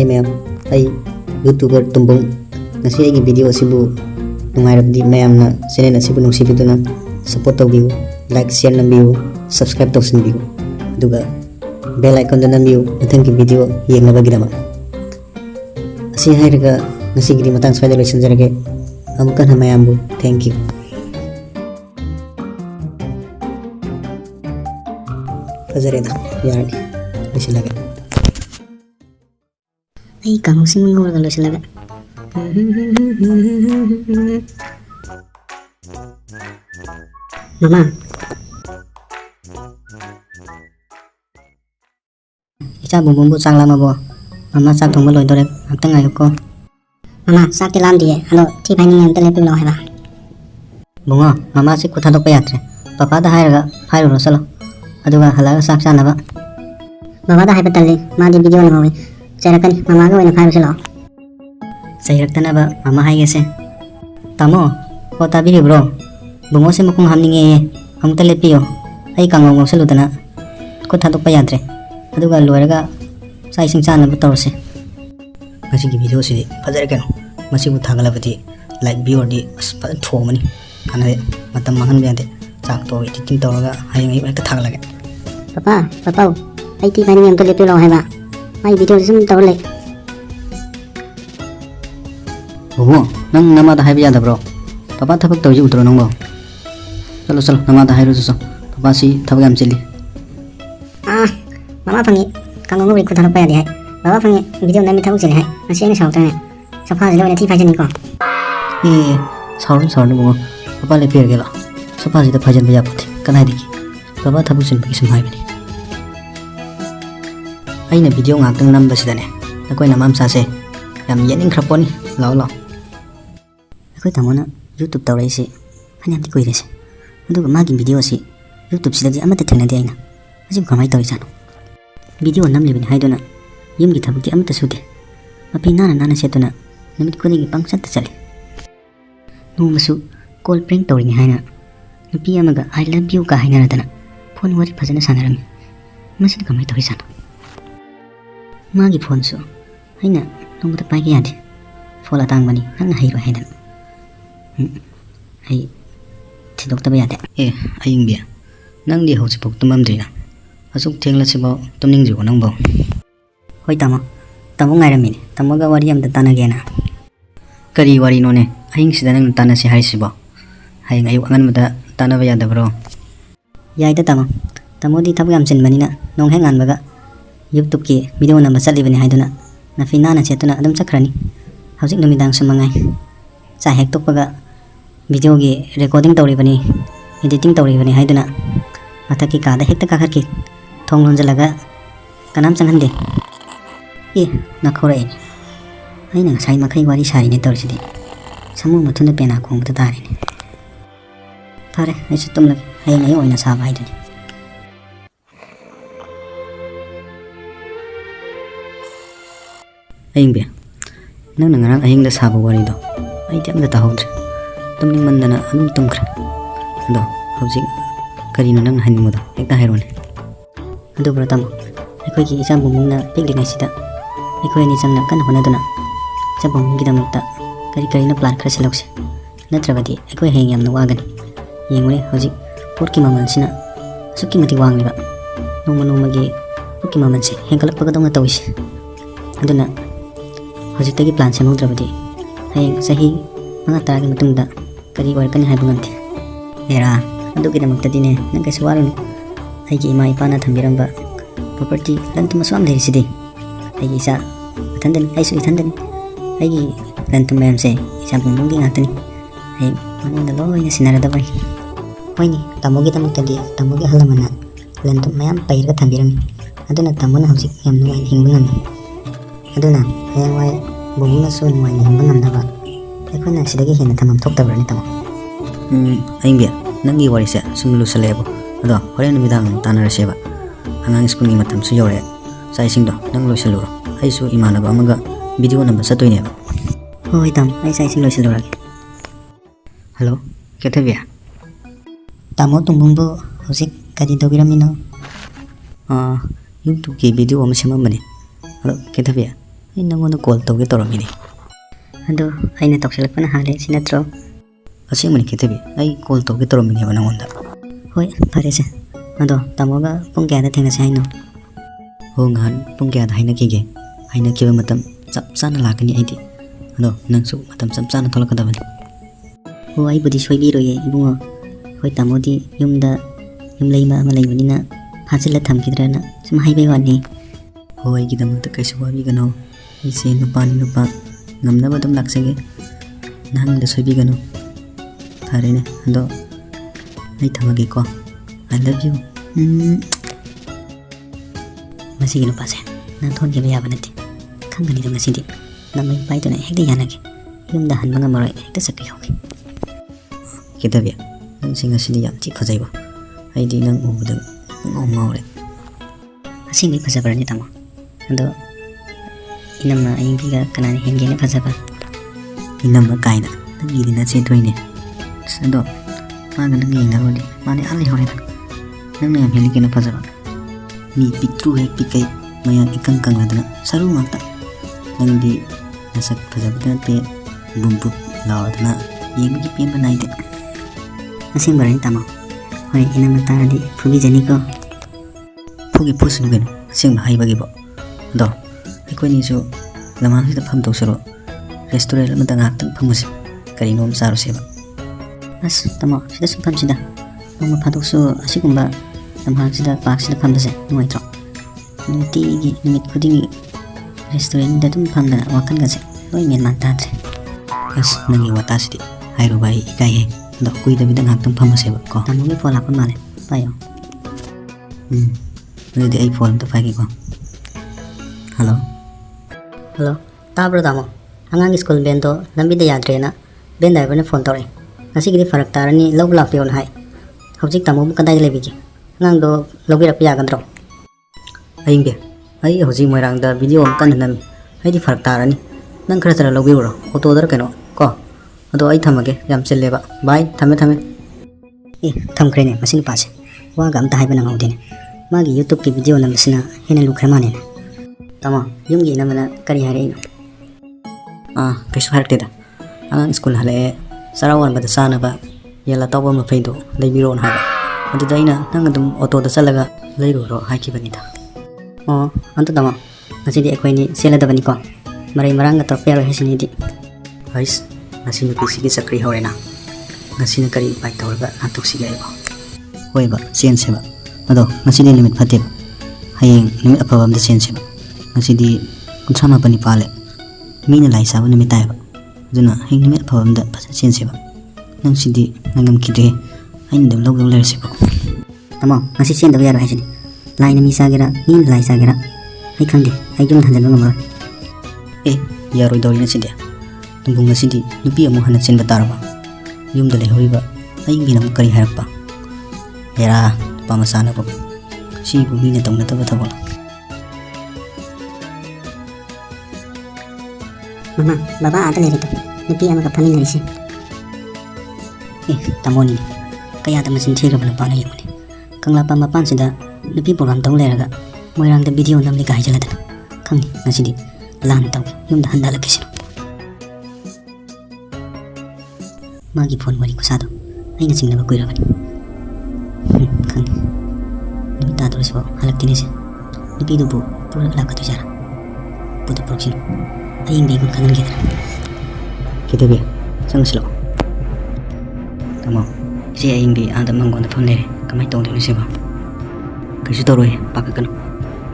Hai ma'am, ai YouTuber Tumbong. Ngasi ai video asibu nungairabdi ma'am na channel asibu nungsibiduna support tawbiu, like share nambiu, subscribe tawsinbiu. Aduga bell icon da nambiu mathangki video yengnabagidama. Asi hairaga ngasi gidi matang swaida loisanjarage. Amukan hamayambu. Thank you. Fazareda yarani loisalaga. Ay, kamu sih mengawal kalau selaga. Mama. Isa bumbu sang lama bo. Mama sak thong baloi dorek atang ayo ko. Mama sak tilam die. Halo, ti bhai ni antale pe lo hai ba. Bunga, mama sih kutha dok payatre. Papa da hairaga hairo rosalo. Aduga halaga sak sana ba. Baba da hai patali. Ma di video na mawi. Cerakan mama ga wena phairu selo sairak tanaba mama hai gese tamo kota biri bro bungo se mukung hamninge amta lepiyo ai kango ngo selu tana ko thadok pa yadre aduga loiraga sai sing chana ba torse masi gi video si fajare kan masi bu thagalabati like viewer di aspa thomani kana matam mangan biante chak to editing toraga hayang ai ka thagalage papa ai ti bani amta lepiyo lo hai ba Mai video sum tawar lek. Oh, nang nama dah hai biya da bro. Papa thabak tawji utro nang bo. Chalo nama dah hai ro so. Papa si thabak am chili. Mama phangi kang ngori ko thara pa ya di hai. Baba phangi video na mi thabak chili hai. Asi ni saw ta ne. Safa jelo ne thi phai jani ko. Sorry bo. Papa le per gela. Safa ji da phajan biya puthi. Kanai diki. Papa thabak sin bi sum hai bani. Aina video ngakang namba sidane nakoi namam sase yam yening khraponi law akoi tamona YouTube tawrai se phanyam ti koire se aduga magi video si YouTube sidadi amata thengna di aina ajib kamai tawi jano video namle bin haidona yum gi thabukti amata sude api nana setuna namit koni gi pangchat chale nu masu call prank tawri ni haina nupi amaga I love you ka haina radana phone wari phajana sanarami masin kamai tawi jano Magi phone so haina nongta pai ge yade fola tang bani nang hairo haidan ai thidok ta yade aing bia nang di hosi pok tumam dina asuk thengla sibo tumning ju nang bo hoi tamo ngai rami tamo ga wari am da tana gena kari wari no ne aing sida nang tana si hai sibo haing ayu angan mata tana ba yada bro yai da tamo di thabu am chen bani na nong hengan baga YouTube ki video na masali bani haiduna na finana chetuna adum chakrani hauzik numidang sumangai cha hek tokpaga video gi recording tawri bani editing tawri bani haiduna mathaki ka da hekta ka kharki thonglon jalaga kanam changhande na khorai aina sai makhai wari sari ne tawrisidi samu mathunda pena khong ta tare ne thare aisu tumla hayang ai oina sa bai dani aing bia nang ngarang aing da sabu wari do ai tiam da tahudre tumning mandana anum tumkra do hojik karino nang haning moda ekta herone adu pratam ekoi ki isam bumung na pigli ngai sida ekoi ni jamna kan hona duna jabum gi damta kari na plan khra selokse natrabadi ekoi heng yam na wagani yengure hojik porki maman sina suki mati wangni ba noma gi porki maman se hengkalak paga dong tawis aduna hojitagi plan se mudrabadi hayang sahi mga taragi matungda kari warkani hai bungamti era adugi namakta dine nang kai suwaru aigi ima ipana thambiramba property lantum aswam deri sidi aigi isa athandan aisu ithandan aigi lantum mayam se isa bungi ngatani ai manunda loina sinarada bai hoini tamogi tamakta di tamogi halamana lantum mayam pairga thambirami aduna tamona hojik yam nuai hingbangami aduna hayang wai bumuna so nuai hingba ngamnaba ekona sidagi hena tamam thoktabrani tamo aing bia nangi wari se sumlu salebo ado horen midang tanaraseba angang school ni matam su yore sai singdo nang loisaluro ai su imanaba amaga video number satoine ba hoi tam ai sai sing loisaluro hello kethabia tamo tumbumbo hosik kadi dobiramino YouTube ki video am semam bani hello kethabia ꯑꯩ ꯅꯪꯉꯣꯟꯗ call ꯇꯧꯒꯦ ꯇꯧꯔꯝꯃꯤꯅꯦ ꯑꯗꯣ ꯑꯩꯅ ꯇꯧꯁꯤꯜꯂꯛꯄꯅ ꯍꯥꯜꯂꯦ ꯁꯤ ꯅꯠꯇ꯭ꯔꯣ? ꯑꯁꯦꯡꯕꯅꯤ ꯀꯦꯊꯕꯤ ꯑꯩ ꯀꯣꯜ ꯇꯧꯒꯦ ꯇꯧꯔꯝꯃꯤꯅꯦꯕ ꯅꯪꯉꯣꯟꯗ ꯍꯣꯏ ꯐꯔꯦꯁꯦ ꯑꯗꯣ ꯇꯥꯃꯣꯒ ꯄꯨꯡ ꯀꯌꯥꯗ ꯊꯦꯡꯅꯁꯦ ꯍꯥꯏꯅꯣ? ꯍꯣ ꯉꯍꯥꯟ ꯄꯨꯡ ꯀꯌꯥꯗ ꯍꯥꯏꯅꯈꯤꯒꯦ? ꯍꯥꯏꯅꯈꯤꯕ ꯃꯇꯝ ꯆꯞ ꯆꯥꯅ ꯂꯥꯛꯀꯅꯤ ꯑꯩꯗꯤ ꯑꯗꯣ ꯅꯪꯁꯨ ꯃꯇꯝ ꯆꯞ ꯆꯥꯅ ꯊꯣꯛꯂꯛꯀꯗꯕꯅꯤ ꯍꯣ ꯑꯩꯕꯨꯗꯤ ꯁꯣꯏꯕꯤꯔꯣꯏꯌꯦ ꯏꯕꯨꯡꯉꯣ ꯍꯣꯏ ꯇꯥꯃꯣꯗꯤ ꯌꯨꯝꯗ ꯌꯨꯝꯂꯩꯃ ꯑꯃ ꯂꯩꯕꯅꯤꯅ ꯐꯥꯖꯤꯜꯂ ꯊꯝꯈꯤꯗ꯭ꯔꯅ ꯁꯨꯝ ꯍꯥꯏꯕꯩ ꯋꯥꯅꯤ ꯍꯣ ꯑꯩꯒꯤꯗꯃꯛꯇ ꯀꯩꯁꯨ ꯋꯥꯕꯤꯒꯅꯣ ꯑꯩꯁꯦ ꯅꯨꯄꯥꯅꯤ ꯅꯨꯄꯥ ꯉꯝꯅꯕ ꯑꯗꯨꯝ ꯂꯥꯛꯆꯒꯦ ꯅꯪꯗ ꯁꯣꯏꯕꯤꯒꯅꯨ ꯐꯔꯦꯅꯦ ꯑꯗꯣ ꯑꯩ ꯊꯝꯃꯒꯦꯀꯣ I love you ꯃꯁꯤꯒꯤ ꯅꯨꯄꯥꯁꯦ ꯅꯥꯟꯊꯣꯟꯈꯤꯕ ꯌꯥꯕ ꯅꯠꯇꯦ ꯈꯪꯒꯅꯤꯗꯣ ꯉꯁꯤꯗꯤ ꯅꯃꯩ ꯄꯥꯏꯗꯨꯅ ꯍꯦꯛꯇ ꯌꯥꯅꯒꯦ ꯌꯨꯝꯗ ꯍꯟꯕ ꯉꯝꯃꯔꯣꯏ ꯍꯦꯛꯇ ꯆꯠꯄꯤꯍꯧꯒꯦ ꯀꯦꯊꯕꯤ ꯅꯪꯁꯤ ꯉꯁꯤꯗꯤ ꯌꯥꯝ ꯊꯤ ꯐꯖꯩꯕ ꯑꯩꯗꯤ ꯅꯪ ꯎꯕꯗ ꯉꯥꯎꯔꯦ ꯑꯁꯦꯡꯕꯩ ꯐꯖꯕ꯭ꯔꯅꯦ ꯇꯥꯃꯣ ꯑꯗꯣ ꯏꯅꯝꯃ ꯑꯌꯤꯡꯕꯤꯒ ꯀꯅꯥꯅ ꯍꯦꯟꯒꯦꯅ ꯐꯖꯕ? ꯏꯅꯝꯃ ꯀꯥꯏꯅ ꯅꯪꯒꯤꯗꯤ ꯅꯆꯦꯊꯣꯏꯅꯦ ꯑꯗꯣ ꯃꯥꯒ ꯅꯪ ꯌꯦꯡꯅꯔꯨꯔꯗꯤ ꯃꯥꯗꯤ ꯑꯥ ꯂꯩꯍꯧꯔꯦꯗ ꯅꯪꯅ ꯌꯥꯝ ꯍꯦꯜꯂꯤ ꯀꯩꯅꯣ ꯐꯖꯕ ꯃꯤ ꯄꯤꯛꯇ꯭ꯔꯨ ꯍꯦꯛ ꯄꯤꯛꯀꯩ ꯃꯌꯥꯡ ꯏꯀꯪ ꯀꯪꯂꯗꯅ ꯁꯔꯨ ꯉꯥꯛꯇ ꯅꯪꯗꯤ ꯅꯁꯛ ꯐꯖꯕꯇ ꯅꯠꯇꯦ ꯕꯨꯝ ꯕꯨꯝ ꯂꯥꯎꯔꯗꯅ ꯌꯦꯡꯕꯒꯤ ꯄꯦꯟꯕ ꯅꯥꯏꯗꯦ ꯑꯁꯦꯡꯕꯔꯅꯤ ꯇꯥꯃꯣ? ꯍꯣꯏ ꯏꯅꯝꯃ ꯇꯥꯔꯗꯤ ꯐꯨꯕꯤꯖꯅꯤꯀꯣ ꯐꯨꯒꯤ ꯐꯨꯁꯤꯅꯨ ꯀꯩꯅꯣ ꯑꯁꯦꯡꯕ ꯍꯥꯏꯕꯒꯤꯕꯣ ꯑꯗꯣ ꯑꯩꯈꯣꯏꯅꯤꯁꯨ ꯂꯝꯍꯥꯡꯁꯤꯗ ꯐꯝꯗꯧꯁꯤꯔꯣ ꯔꯦꯁꯇꯨꯔꯦꯟ ꯑꯃꯗ ꯉꯥꯏꯍꯥꯛꯇꯪ ꯐꯝꯃꯨꯁꯤ ꯀꯔꯤꯅꯣꯝ ꯆꯥꯔꯨꯁꯦꯕ ꯑꯁ ꯇꯥꯃꯣ ꯁꯤꯗ ꯁꯨꯝ ꯐꯝꯁꯤꯗ ꯅꯣꯡꯃ ꯐꯥꯗꯣꯛꯁꯨ ꯑꯁꯤꯒꯨꯝꯕ ꯂꯝꯍꯥꯡꯁꯤꯗ ꯄꯥꯔꯛꯁꯤꯗ ꯐꯝꯕꯁꯦ ꯅꯨꯡꯉꯥꯏꯇ꯭ꯔꯣ? ꯅꯨꯡꯇꯤꯒꯤ ꯅꯨꯃꯤꯠ ꯈꯨꯗꯤꯡꯒꯤ ꯔꯦꯁꯇꯨꯔꯦꯟꯗ ꯑꯗꯨꯝ ꯐꯝꯗꯅ ꯋꯥꯈꯜꯒꯁꯦ ꯂꯣꯏ ꯃꯦꯟ-ꯃꯥꯟ ꯇꯥꯗ꯭ꯔꯦ ꯑꯁ ꯅꯪꯒꯤ ꯋꯥꯇꯥꯁꯤꯗꯤ ꯍꯥꯏꯔꯨꯕ ꯑꯩ ꯏꯀꯥꯏꯍꯦ ꯑꯗꯣ ꯀꯨꯏꯗꯕꯤꯗ ꯉꯥꯏꯍꯥꯛꯇꯪ ꯐꯝꯃꯁꯦꯕ ꯀꯣ ꯇꯥꯃꯣꯒꯤ ꯐꯣꯟ ꯂꯥꯛꯄ ꯃꯥꯜꯂꯦ ꯄꯥꯏꯌꯣ ꯑꯗꯨꯗꯤ ꯑꯩ ꯐꯣꯟ ꯑꯝꯇ ꯄꯥꯏꯒꯦꯀꯣ ꯍꯜꯂꯣ ꯍꯜꯂꯣ ꯇꯥꯕ꯭ꯔꯣ ꯇꯥꯃꯣ? ꯑꯉꯥꯡꯒꯤ ꯁ꯭ꯀꯨꯜ ꯚꯦꯟꯗꯣ ꯂꯝꯕꯤꯗ ꯌꯥꯗ꯭ꯔꯦꯅ ꯚꯦꯟ ꯗ꯭ꯔꯥꯏꯚꯔꯅ ꯐꯣन ꯇꯧꯔꯛꯑꯦ ꯉꯁꯤꯒꯤꯗꯤ ꯐꯔꯛ ꯇꯥꯔꯅꯤ ꯂꯧꯕ ꯂꯥꯛꯄꯤꯌꯣꯅ ꯍꯥꯏ ꯍꯧꯖꯤꯛ ꯇꯥꯃꯣꯕꯨ ꯀꯗꯥꯏꯗ ꯂꯩꯕꯤꯒꯦ? ꯑꯉꯥꯡꯗꯣ ꯂꯧꯕꯤꯔꯛꯄ ꯌꯥꯒꯗ꯭ꯔꯣ? ꯑꯌꯤꯡꯕꯤ ꯑꯩ ꯍꯧꯖꯤꯛ ꯃꯣꯏꯔꯥꯡꯗ ꯚꯤꯗꯤꯑꯣ ꯑꯃ ꯀꯟꯅ ꯅꯝꯃꯤ ꯑꯩꯗꯤ ꯐꯔꯛ ꯇꯥꯔꯅꯤ ꯅꯪ ꯈꯔ ꯆꯠꯂ ꯂꯧꯕꯤꯔꯨꯔꯣ ꯑꯣꯇꯣꯗꯔ ꯀꯩꯅꯣ ꯀꯣ ꯑꯗꯣ ꯑꯩ ꯊꯝꯃꯒꯦ ꯌꯥꯝ ꯆꯤꯜꯂꯦꯕ ꯕꯥꯏ ꯊꯝꯃꯦ ꯊꯝꯈ꯭ꯔꯦꯅꯦ ꯃꯁꯤ ꯅꯨꯄꯥꯁꯦ ꯋꯥꯒ ꯑꯝꯇ ꯍꯥꯏꯕ ꯅꯪꯍꯧꯗꯦꯅꯦ ꯃꯥꯒꯤ ꯌꯨꯇꯨꯕꯀꯤ ꯚꯤꯗꯤꯑꯣ ꯅꯝꯕꯁꯤꯅ ꯍꯦꯟꯅ ꯂꯨꯈ꯭ꯔ ꯃꯥꯜꯂꯦꯅꯦ ꯇꯥꯃꯣ ꯌꯨꯝꯒꯤ ꯏꯅꯝꯃꯅ ꯀꯔꯤ ꯍꯥꯏꯔꯛꯏꯅꯣ? ꯀꯩꯁꯨ ꯍꯥꯏꯔꯛꯇꯦꯗ ꯑꯉꯥꯡ ꯁ꯭ꯀꯨꯜ ꯍꯜꯂꯛꯑꯦ ꯆꯔꯥ ꯋꯥꯟꯕꯗ ꯆꯥꯅꯕ ꯌꯦꯟ ꯑꯇꯥꯎꯕ ꯃꯐꯩꯗꯣ ꯂꯩꯕꯤꯔꯣꯅ ꯍꯥꯏꯕ ꯑꯗꯨꯗ ꯑꯩꯅ ꯅꯪ ꯑꯗꯨꯝ ꯑꯣꯇꯣꯗ ꯆꯠꯂꯒ ꯂꯩꯔꯨꯔꯣ ꯍꯥꯏꯈꯤꯕꯅꯤꯗ ꯑꯣ ꯑꯗꯨ ꯇꯥꯃꯣ ꯉꯁꯤꯗꯤ ꯑꯩꯈꯣꯏꯅꯤ ꯆꯦꯜꯂꯗꯕꯅꯤꯀꯣ ꯃꯔꯩ ꯃꯔꯥꯡꯒ ꯇꯧꯔꯛꯄ ꯌꯥꯔꯣꯏ ꯍꯥꯏꯁꯤꯅꯤꯗꯤ ꯍꯩꯁ ꯉꯁꯤ ꯅꯨꯄꯤꯁꯤꯒꯤ ꯆꯀ꯭ꯔꯤ ꯍꯧꯔꯦꯅ ꯉꯁꯤꯅ ꯀꯔꯤ ꯎꯄꯥꯏ ꯇꯧꯔꯒ ꯍꯥꯠꯇꯣꯛꯁꯤꯒꯦ ꯑꯩꯕꯣ ꯍꯣꯏꯕ ꯆꯦꯟꯁꯦꯕ ꯑꯗꯣ ꯉꯁꯤꯗꯤ ꯅꯨꯃꯤꯠ ꯐꯠꯇꯦꯕ ꯍꯌꯦꯡ ꯅꯨꯃꯤꯠ ꯑꯐꯕ ꯑꯝꯗ ꯆꯦꯟꯁꯦꯕ ꯉꯁꯤꯗꯤ 39ꯅꯤ ꯄꯥꯜꯂꯦ ꯃꯤꯅ ꯂꯥꯏ ꯆꯥꯕ ꯅꯨꯃꯤꯠ ꯇꯥꯏꯌꯦꯕ ꯑꯗꯨꯅ ꯍꯌꯦꯡ ꯅꯨꯃꯤꯠ ꯑꯐꯕ ꯑꯝꯗ ꯐꯖꯅ ꯆꯦꯟꯁꯦꯕ ꯅꯪ ꯁꯤꯗꯤ ꯉꯝꯈꯤꯗ꯭ꯔꯦ ꯑꯩꯅ ꯑꯗꯨꯝ ꯂꯧꯗꯧ ꯂꯩꯔꯁꯦꯕ ꯇꯥꯃꯣ ꯉꯁꯤ ꯆꯦꯟꯗꯕ ꯌꯥꯔꯣꯏ ꯍꯥꯏꯁꯤꯅꯤ ꯂꯥꯏꯅ ꯃꯤ ꯆꯥꯒꯦꯔꯥ ꯃꯤꯅ ꯂꯥꯏ ꯆꯥꯒꯦꯔꯥ ꯑꯩ ꯈꯪꯗꯦ ꯑꯩ ꯌꯨꯝꯗ ꯍꯟꯖꯤꯟꯕ ꯉꯝꯃꯔꯣꯏ ꯌꯥꯔꯣꯏꯗꯧꯔꯤ ꯉꯁꯤꯗꯤ ꯅꯨꯡꯕꯨ ꯉꯁꯤꯗꯤ ꯅꯨꯄꯤ ꯑꯃꯨꯛ ꯍꯟꯅ ꯆꯦꯟꯕ ꯇꯥꯔꯕ ꯌꯨꯝꯗ ꯂꯩꯍꯧꯔꯤꯕ ꯑꯌꯤꯡꯕꯤꯅ ꯑꯃꯨꯛ ꯀꯔꯤ ꯍꯥꯏꯔꯛꯄ ꯍꯦꯔꯥ ꯅꯨꯄꯥ ꯃꯆꯥꯅꯕꯨ ꯁꯤꯕꯨ ꯃꯤꯅ ꯇꯧꯅꯗꯕ ꯊꯕꯛ ꯃꯃꯥ ꯕꯕꯥ ꯑꯥꯗ ꯂꯩꯔꯤꯗꯣ ꯅꯨꯄꯤ ꯑꯃꯒ ꯐꯝꯃꯤꯟꯅꯔꯤꯁꯦ ꯇꯥꯃꯣꯅꯤꯅꯦ ꯀꯌꯥꯗ ꯃꯆꯤꯟ ꯊꯤꯈ꯭ꯔꯕ ꯅꯨꯄꯥꯅ ꯌꯦꯡꯉꯨꯅꯦ ꯀꯪꯂꯥꯄꯥꯠ ꯃꯄꯥꯟꯁꯤꯗ ꯅꯨꯄꯤ ꯄ꯭ꯔꯣꯒ꯭ꯔꯥꯝ ꯇꯧ ꯂꯩꯔꯒ ꯃꯣꯏꯔꯥꯡꯗ ꯚꯤꯗꯤꯑꯣ ꯅꯝꯂꯤꯒ ꯍꯥꯏꯖꯜꯂꯗꯅ ꯈꯪꯅꯤ ꯉꯁꯤꯗꯤ ꯂꯥꯟ ꯇꯧꯒꯦ ꯌꯨꯝꯗ ꯍꯟꯗꯍꯜꯂꯛꯀꯦꯁꯤꯅ ꯃꯥꯒꯤ ꯐꯣꯟ ꯋꯥꯔꯤ ꯈꯨꯁꯥꯗꯣ ꯑꯩꯅ ꯆꯤꯡꯅꯕ ꯀꯨꯏꯔꯕꯅꯤ ꯈꯪꯅꯤ ꯅꯨꯃꯤꯠ ꯇꯥꯗꯣꯔꯁꯤꯐꯥꯎ ꯍꯜꯂꯛꯇꯦꯅꯦꯁꯦ ꯅꯨꯄꯤꯗꯨꯕꯨ ꯄꯨꯔꯒ ꯂꯥꯛꯀꯗꯣꯏꯖꯥꯔꯥ ꯄꯨꯗ ꯄꯨꯔꯛꯁꯤꯅꯨ ꯑꯌꯤꯡꯕꯤꯒꯨꯝ ꯈꯪꯍꯟꯒꯦꯗꯅ ꯀꯩꯗꯧꯒꯦ ꯆꯪꯉꯁꯤꯂꯣ ꯇꯥꯃꯣ ꯏꯆꯦ ꯑꯌꯤꯡꯕꯤ ꯑꯥꯗ ꯃꯪꯒꯣꯟꯗ ꯐꯝ ꯂꯩꯔꯦ ꯀꯃꯥꯏꯅ ꯇꯧꯗꯣꯏꯅꯣ ꯁꯤꯕꯣ ꯀꯩꯁꯨ ꯇꯧꯔꯣꯏ ꯄꯥꯈꯠꯀꯅꯨ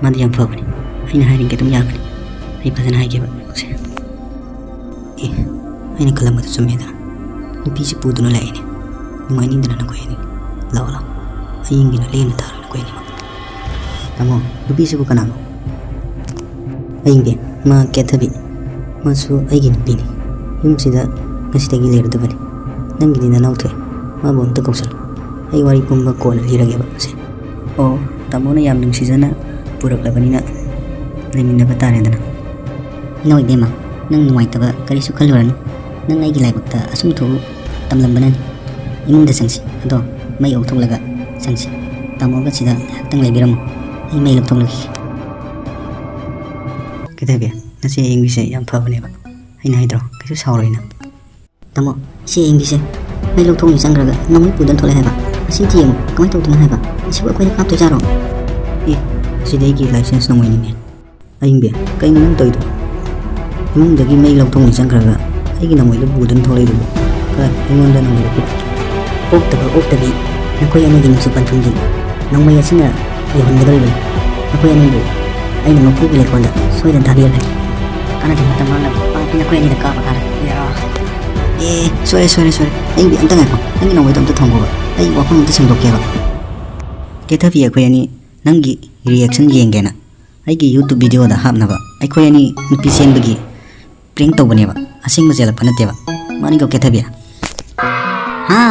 ꯃꯥꯗꯤ ꯌꯥꯝ ꯐꯕꯅꯤ ꯑꯩꯅ ꯍꯥꯏꯔꯤꯉꯩ ꯑꯗꯨꯝ ꯌꯥꯒꯅꯤ ꯑꯩ ꯐꯖꯅ ꯍꯥꯏꯒꯦꯕ ꯁꯦ ꯑꯩꯅ ꯈꯜꯂꯝꯕꯗ ꯆꯨꯝꯃꯦꯗꯅ ꯅꯨꯄꯤꯁꯤ ꯄꯨꯗꯨꯅ ꯂꯥꯛꯏꯅꯦ ꯅꯨꯡꯉꯥꯏꯅꯤꯡꯗꯅ ꯅꯈꯣꯏ ꯑꯅꯤ ꯂꯥꯛꯑꯣ ꯑꯌꯤꯡꯕꯤꯅ ꯂꯦꯟꯅ ꯊꯥꯔꯣꯏ ꯅꯈꯣꯏ ꯑꯅꯤꯃꯛ ꯇꯥꯃꯣ ꯅꯨꯄꯤꯁꯤꯕꯨ ꯀꯅꯥꯅꯣ ꯑꯌꯤꯡꯕꯤ ꯃꯥ ꯀꯦꯊꯕꯤ ꯃꯥꯁꯨ ꯑꯩꯒꯤ ꯅꯨꯄꯤꯅꯤ ꯌꯨꯝꯁꯤꯗ ꯉꯁꯤꯗꯒꯤ ꯂꯩꯔꯗꯕꯅꯤ ꯅꯪꯒꯤꯗꯤ ꯅꯅꯥꯎ ꯊꯣꯛꯑꯦ ꯃꯥꯕꯨ ꯑꯝꯇ ꯀꯧꯁꯜꯂꯨ ꯑꯩ ꯋꯥꯔꯤ ꯄꯨꯝꯕ ꯀꯣꯟꯅ ꯂꯤꯔꯒꯦꯕ ꯁꯦ ꯑꯣ ꯇꯥꯃꯣꯅ ꯌꯥꯝ ꯅꯨꯡꯁꯤꯖꯅ ꯄꯨꯔꯛꯂꯕꯅꯤꯅ ꯂꯩꯃꯤꯟꯅꯕ ꯇꯥꯔꯦꯗꯅ ꯅꯣꯏ ꯏꯕꯦꯝꯃ ꯅꯪ ꯅꯨꯡꯉꯥꯏꯇꯕ ꯀꯔꯤꯁꯨ ꯈꯜꯂꯨꯔꯅꯨ ꯅꯪ ꯑꯩꯒꯤ ꯂꯥꯏꯕꯛꯇ ꯑꯁꯨꯝ ꯊꯣꯛꯎ ꯇꯝꯂꯝꯕꯅꯅꯤ ꯏꯃꯨꯡꯗ ꯆꯪꯁꯤ ꯑꯗꯣ ꯃꯩ ꯑꯣꯛꯊꯣꯛꯂꯒ ꯆꯪꯁꯤ ꯇꯥꯃꯣꯒ ꯁꯤꯗ ꯉꯥꯏꯍꯥꯛꯇꯪ ꯂꯩꯕꯤꯔꯝꯃꯨ ꯑꯩ ꯃꯩ ꯂꯧꯊꯣꯛꯂꯒꯦ ꯀꯩꯗꯧꯒꯦ ꯉꯁꯤ ꯑꯌꯤꯡꯕꯤꯁꯦ ꯌꯥꯝ ꯐꯕꯅꯦꯕ ꯑꯩꯅ ꯍꯥꯏꯗ꯭ꯔꯣ ꯀꯩꯁꯨ ꯁꯥꯎꯔꯣꯏꯅ ꯇꯥꯃꯣ ꯏꯆꯦ ꯑꯌꯤꯡꯕꯤꯁꯦ ꯃꯩ ꯂꯧꯊꯣꯛꯅꯤ ꯆꯪꯈ꯭ꯔꯒ ꯅꯣꯡꯃꯩ ꯄꯨꯗꯅ ꯊꯣꯛꯂꯛꯑꯦ ꯍꯥꯏꯕ ꯑꯁꯤꯗꯤ ꯌꯦꯡꯉꯨ ꯀꯃꯥꯏꯅ ꯇꯧꯗꯣꯏꯅꯣ ꯍꯥꯏꯕ ꯑꯁꯤꯕꯨ ꯑꯩꯈꯣꯏꯅ ꯀꯥꯞꯇꯣꯏꯖꯥꯔꯣ ꯑꯁꯤꯗꯤ ꯑꯩꯒꯤ ꯂꯥꯏꯁꯦꯟꯁ ꯅꯣꯡꯃꯩꯅꯤꯅꯦ ꯑꯌꯤꯡꯕꯤ ꯀꯩꯅꯣ ꯅꯪ ꯇꯧꯔꯤꯗꯣ ꯏꯃꯨꯡꯗꯒꯤ ꯃꯩ ꯂꯧꯊꯣꯛꯅꯤ ꯆꯪꯈ꯭ꯔꯒ ꯑꯩꯒꯤ ꯅꯣꯡꯃꯩꯗꯣ ꯄꯨꯗꯅ ꯊꯣꯛꯂꯛꯏꯗꯨꯕꯨ ꯈꯔ ꯑꯩꯉꯣꯟꯗ ꯅꯣꯡꯃꯩꯗꯣ ꯄꯤꯔꯛꯑꯣ ꯑꯣꯛꯇꯕꯤ ꯅꯈꯣꯏ ꯑꯅꯤꯒꯤ ꯅꯨꯡꯁꯤ ꯄꯟꯊꯨꯡꯒꯤ ꯅꯣꯡꯃꯩ ꯑꯁꯤꯅ ꯌꯧꯍꯟꯒꯗꯧꯔꯤꯕꯅꯤ ꯅꯈꯣꯏ ꯑꯅꯤꯕꯨ ꯑꯩꯅ ꯃꯄꯨꯒꯤ ꯂꯩꯀꯣꯜꯗ ꯁꯣꯏꯗꯅ ꯊꯥꯕꯤꯔꯒꯅꯤ ꯀꯥꯟꯅꯗꯦ ꯃꯇꯝ ꯃꯥꯡꯅꯕ ꯄꯥꯄꯤ ꯅꯈꯣꯏ ꯑꯅꯤꯗ ꯀꯥꯞꯄ ꯀꯥꯟꯗ ꯁꯣꯏꯔꯦ ꯑꯌꯤꯡꯕꯤ ꯑꯝꯇ ꯉꯥꯏꯈꯣ ꯅꯪꯒꯤ ꯅꯣꯡꯃꯩꯗꯣ ꯑꯝꯇ ꯊꯝꯈꯣꯕ ꯑꯩ ꯋꯥꯐꯝ ꯑꯝꯇ ꯁꯦꯡꯗꯣꯛꯀꯦꯕ ꯀꯦꯊꯕꯤ ꯑꯩꯈꯣꯏ ꯑꯅꯤ ꯅꯪꯒꯤ ꯔꯤꯌꯦꯛꯁꯟ ꯌꯦꯡꯒꯦꯅ ꯑꯩꯒꯤ ꯌꯨꯇꯨꯕ ꯚꯤꯗꯤꯑꯣꯗ ꯍꯥꯞꯅꯕ ꯑꯩꯈꯣꯏ ꯑꯅꯤ ꯅꯨꯄꯤ ꯆꯦꯟꯕꯒꯤ ꯄ꯭ꯔꯦꯡ ꯇꯧꯕꯅꯦꯕ ꯑꯁꯦꯡꯕ ꯆꯦꯜꯂꯛꯄ ꯅꯠꯇꯦꯕ ꯃꯥꯅꯤꯀꯣ ꯀꯦꯊꯕꯤ ꯍꯥ